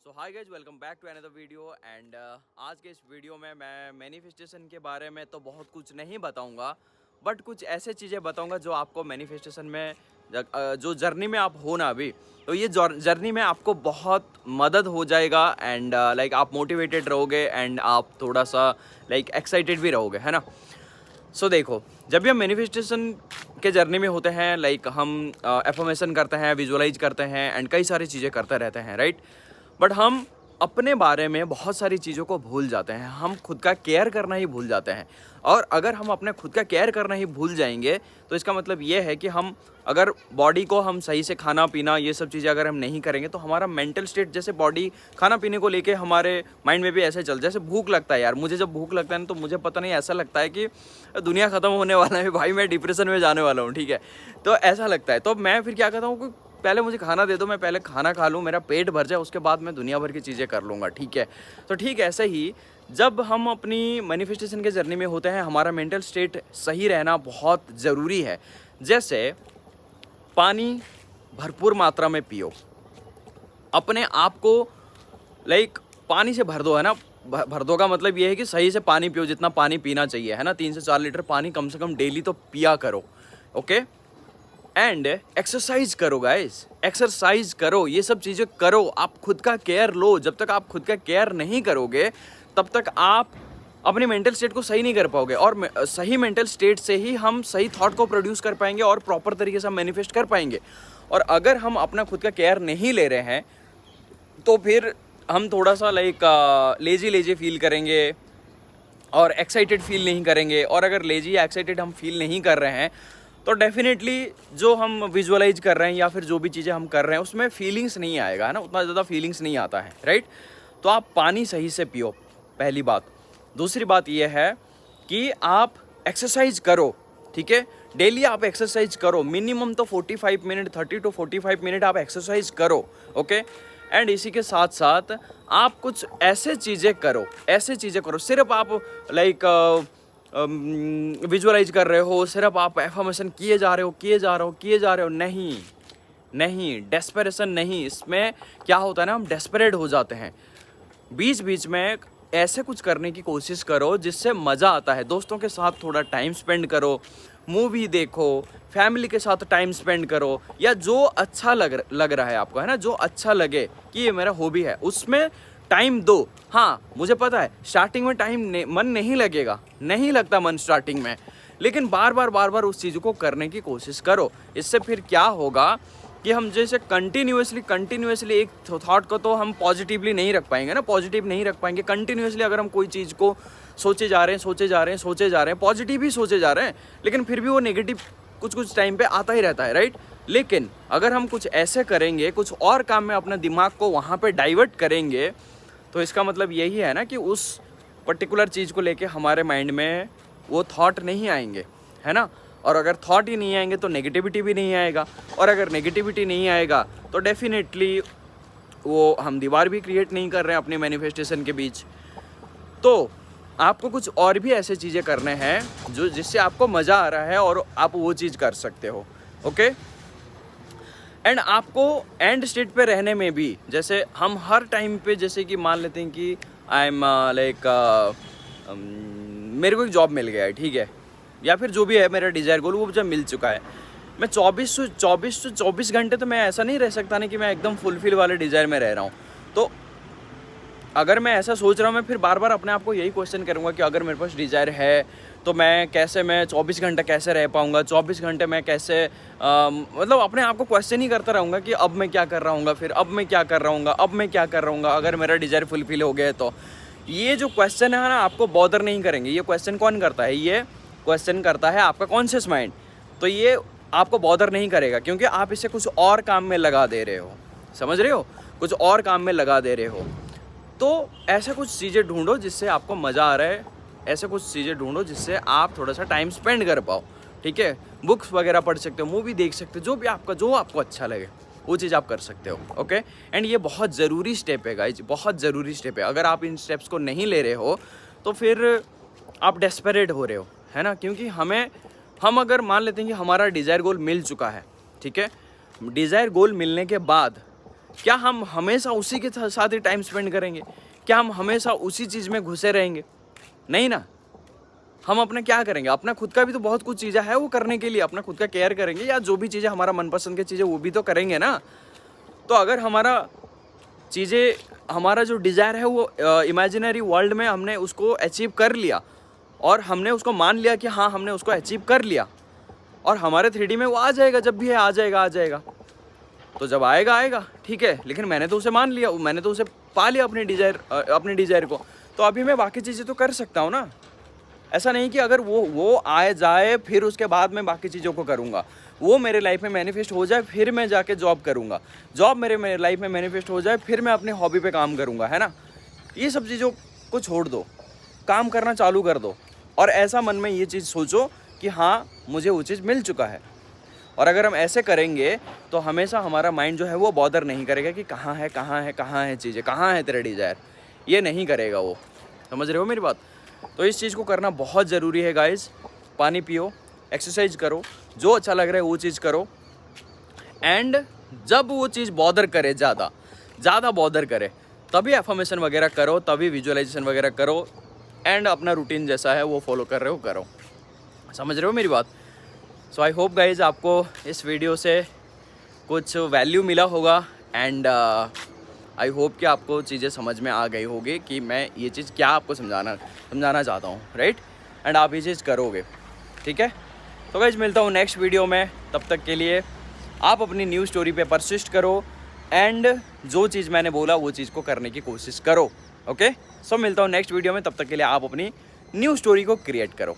So hi guys, welcome back to another video and आज के इस वीडियो में मैं मैनिफेस्टेशन के बारे में तो बहुत कुछ नहीं बताऊंगा, बट कुछ ऐसे चीज़ें बताऊंगा जो आपको मैनिफेस्टेशन में जो जर्नी में आप हो ना अभी, तो ये जर्नी में आपको बहुत मदद हो जाएगा एंड लाइक आप मोटिवेटेड रहोगे एंड आप थोड़ा सा लाइक एक्साइटेड भी रहोगे, है ना। सो देखो, जब भी हम मैनिफेस्टेशन के जर्नी में होते हैं, लाइक हम एफर्मेशन करते हैं, विजुअलाइज करते हैं एंड कई सारी चीज़ें करते रहते हैं, राइट। बट हम अपने बारे में बहुत सारी चीज़ों को भूल जाते हैं, हम खुद का केयर करना ही भूल जाते हैं। और अगर हम अपने खुद का केयर करना ही भूल जाएंगे तो इसका मतलब ये है कि हम अगर बॉडी को हम सही से खाना पीना ये सब चीज़ें अगर हम नहीं करेंगे तो हमारा मेंटल स्टेट, जैसे बॉडी खाना पीने को लेके हमारे माइंड में भी ऐसे चल, जैसे भूख लगता है यार, मुझे जब भूख लगता है ना तो मुझे पता नहीं ऐसा लगता है कि दुनिया ख़त्म होने वाला है भाई, मैं डिप्रेशन में जाने वाला हूँ, ठीक है। तो ऐसा लगता है, तो मैं फिर क्या करता हूँ कि पहले मुझे खाना दे दो, मैं पहले खाना खा लूँ, मेरा पेट भर जाए, उसके बाद मैं दुनिया भर की चीज़ें कर लूँगा, ठीक है। तो ठीक ऐसे ही जब हम अपनी मैनिफेस्टेशन के जर्नी में होते हैं, हमारा मेंटल स्टेट सही रहना बहुत ज़रूरी है। जैसे पानी भरपूर मात्रा में पियो, अपने आप को लाइक पानी से भर दो, है ना। भर दो का मतलब ये है कि सही से पानी पियो, जितना पानी पीना चाहिए, है ना। 3 से 4 लीटर पानी कम से कम डेली तो पिया करो, ओके। एंड एक्सरसाइज करो गाइस, एक्सरसाइज करो, ये सब चीज़ें करो, आप खुद का केयर लो। जब तक आप खुद का केयर नहीं करोगे तब तक आप अपने मेंटल स्टेट को सही नहीं कर पाओगे, और सही मेंटल स्टेट से ही हम सही थॉट को प्रोड्यूस कर पाएंगे और प्रॉपर तरीके से हम मैनिफेस्ट कर पाएंगे। और अगर हम अपना खुद का केयर नहीं ले रहे हैं तो फिर हम थोड़ा सा लाइक लेजी लेजी फील करेंगे और एक्साइटेड फील नहीं करेंगे। और अगर लेजी या एक्साइटेड हम फील नहीं कर रहे हैं तो डेफिनेटली जो हम विजुअलाइज कर रहे हैं या फिर जो भी चीज़ें हम कर रहे हैं उसमें फीलिंग्स नहीं आएगा, है ना, उतना ज़्यादा फीलिंग्स नहीं आता है, राइट। तो आप पानी सही से पियो, पहली बात। दूसरी बात यह है कि आप एक्सरसाइज करो, ठीक है। डेली आप एक्सरसाइज करो, मिनिमम तो 45 मिनट, 30 to 45 मिनट आप एक्सरसाइज करो, ओके। एंड इसी के साथ साथ आप कुछ ऐसे चीज़ें करो, सिर्फ आप लाइक विजुअलाइज कर रहे हो, सिर्फ आप एफर्मेशन किए जा रहे हो, नहीं, डेस्परेशन नहीं। इसमें क्या होता है ना, हम डेस्परेट हो जाते हैं। बीच बीच में ऐसे कुछ करने की कोशिश करो जिससे मज़ा आता है। दोस्तों के साथ थोड़ा टाइम स्पेंड करो, मूवी देखो, फैमिली के साथ टाइम स्पेंड करो, या जो अच्छा लग रहा है आपको, है ना, जो अच्छा लगे कि ये मेरा हॉबी है, उसमें टाइम दो। हाँ, मुझे पता है स्टार्टिंग में मन नहीं लगेगा, नहीं लगता मन स्टार्टिंग में, लेकिन बार बार उस चीज़ को करने की कोशिश करो। इससे फिर क्या होगा कि हम जैसे कंटिन्यूसली एक थॉट को तो हम पॉजिटिवली नहीं रख पाएंगे ना, पॉजिटिव नहीं रख पाएंगे। कंटिन्यूसली अगर हम कोई चीज़ को सोचे जा रहे हैं, पॉजिटिव ही सोचे जा रहे हैं, लेकिन फिर भी वो नेगेटिव कुछ टाइम पे आता ही रहता है, राइट। लेकिन अगर हम कुछ ऐसे करेंगे, कुछ और काम में अपना दिमाग को वहाँ पे डाइवर्ट करेंगे, तो इसका मतलब यही है ना कि उस पर्टिकुलर चीज़ को लेके हमारे माइंड में वो थॉट नहीं आएंगे, है ना। और अगर थॉट ही नहीं आएंगे तो नेगेटिविटी भी नहीं आएगा, और अगर नेगेटिविटी नहीं आएगा तो डेफिनेटली वो हम दीवार भी क्रिएट नहीं कर रहे हैं अपने मैनिफेस्टेशन के बीच। तो आपको कुछ और भी ऐसे चीज़ें करने हैं जो जिससे आपको मज़ा आ रहा है और आप वो चीज़ कर सकते हो, ओके। एंड आपको एंड स्टेट पे रहने में भी, जैसे हम हर टाइम पे, जैसे कि मान लेते हैं कि आई एम लाइक मेरे को एक जॉब मिल गया है, ठीक है, या फिर जो भी है मेरा डिज़ायर गोल वो मुझे मिल चुका है। मैं 24 घंटे तो मैं ऐसा नहीं रह सकता ना कि मैं एकदम फुलफिल वाले डिज़ायर में रह रहा हूँ। तो अगर मैं ऐसा सोच रहा हूँ, मैं फिर बार बार अपने आप को यही क्वेश्चन करूँगा कि अगर मेरे पास डिज़ायर है तो मैं 24 घंटे कैसे रह पाऊँगा, 24 घंटे मैं कैसे मतलब अपने आप को क्वेश्चन ही करता रहूँगा कि अब मैं क्या कर रहा हूँ, फिर अब मैं क्या कर रहा हूँ अगर मेरा डिज़ायर फुलफिल हो गया है तो। ये जो क्वेश्चन है ना, आपको बॉदर नहीं करेंगे। ये क्वेश्चन कौन करता है? ये क्वेश्चन करता है आपका कॉन्शियस माइंड। तो ये आपको बॉदर नहीं करेगा क्योंकि आप इसे कुछ और काम में लगा दे रहे हो, समझ रहे हो, कुछ और काम में लगा दे रहे हो। तो ऐसे कुछ चीज़ें ढूंढो जिससे आपको मज़ा आ रहा है, ऐसे कुछ चीज़ें ढूंढो जिससे आप थोड़ा सा टाइम स्पेंड कर पाओ, ठीक है। बुक्स वगैरह पढ़ सकते हो, मूवी देख सकते हो, जो आपको अच्छा लगे वो चीज़ आप कर सकते हो, ओके। एंड ये बहुत ज़रूरी स्टेप है गाइज, बहुत ज़रूरी स्टेप है। अगर आप इन स्टेप्स को नहीं ले रहे हो तो फिर आप डेस्परेट हो रहे हो, है ना। क्योंकि हम अगर मान लेते हैं कि हमारा डिज़ायर गोल मिल चुका है, ठीक है, डिज़ायर गोल मिलने के बाद क्या हम हमेशा उसी के साथ ही टाइम स्पेंड करेंगे? क्या हम हमेशा उसी चीज़ में घुसे रहेंगे? नहीं ना। हम अपना क्या करेंगे? अपना खुद का भी तो बहुत कुछ चीज़ें है वो करने के लिए, अपना खुद का केयर करेंगे, या जो भी चीज़ें हमारा मनपसंद की चीज़ें वो भी तो करेंगे ना। तो अगर हमारा जो डिज़ायर है वो इमेजिनरी वर्ल्ड में हमने उसको अचीव कर लिया और हमने उसको मान लिया कि हाँ हमने उसको अचीव कर लिया, और हमारे 3D में वो आ जाएगा, जब भी है आ जाएगा। तो जब आएगा ठीक है, लेकिन मैंने तो उसे मान लिया, मैंने तो उसे पा लिया अपने डिज़ायर को, तो अभी मैं बाकी चीज़ें तो कर सकता हूँ ना। ऐसा नहीं कि अगर वो आए जाए फिर उसके बाद मैं बाकी चीज़ों को करूँगा। वो मेरे लाइफ में मैनिफेस्ट हो जाए फिर मैं जाके जॉब करूँगा, जॉब मेरे लाइफ में मैनिफेस्ट हो जाए फिर मैं अपनी हॉबी पे काम करूँगा, है ना। ये सब चीज़ों को छोड़ दो, काम करना चालू कर दो, और ऐसा मन में ये चीज़ सोचो कि हाँ मुझे वो चीज़ मिल चुका है। और अगर हम ऐसे करेंगे तो हमेशा हमारा माइंड जो है वो बॉदर नहीं करेगा कि कहाँ है चीज़ें, कहाँ है तेरा डिज़ायर, ये नहीं करेगा वो। समझ रहे हो मेरी बात? तो इस चीज़ को करना बहुत ज़रूरी है गाइस। पानी पियो, एक्सरसाइज करो, जो अच्छा लग रहा है वो चीज़ करो, एंड जब वो चीज़ बॉदर करे, ज़्यादा बॉदर करे, तभी एफर्मेशन वगैरह करो, तभी विजुअलाइजेशन वगैरह करो, एंड अपना रूटीन जैसा है वो फॉलो कर रहे हो करो। समझ रहे हो मेरी बात? सो आई होप गाइज आपको इस वीडियो से कुछ वैल्यू मिला होगा, एंड आई होप कि आपको चीज़ें समझ में आ गई होगी कि मैं ये चीज़ क्या आपको समझाना चाहता हूँ, राइट। एंड आप ये चीज़ करोगे, ठीक है। तो गाइज मिलता हूँ नेक्स्ट वीडियो में, तब तक के लिए आप अपनी न्यू स्टोरी पे परसिस्ट करो, एंड जो चीज़ मैंने बोला वो चीज़ को करने की कोशिश करो, ओके। सो मिलता हूँ नेक्स्ट वीडियो में, तब तक के लिए आप अपनी न्यू स्टोरी को क्रिएट करो।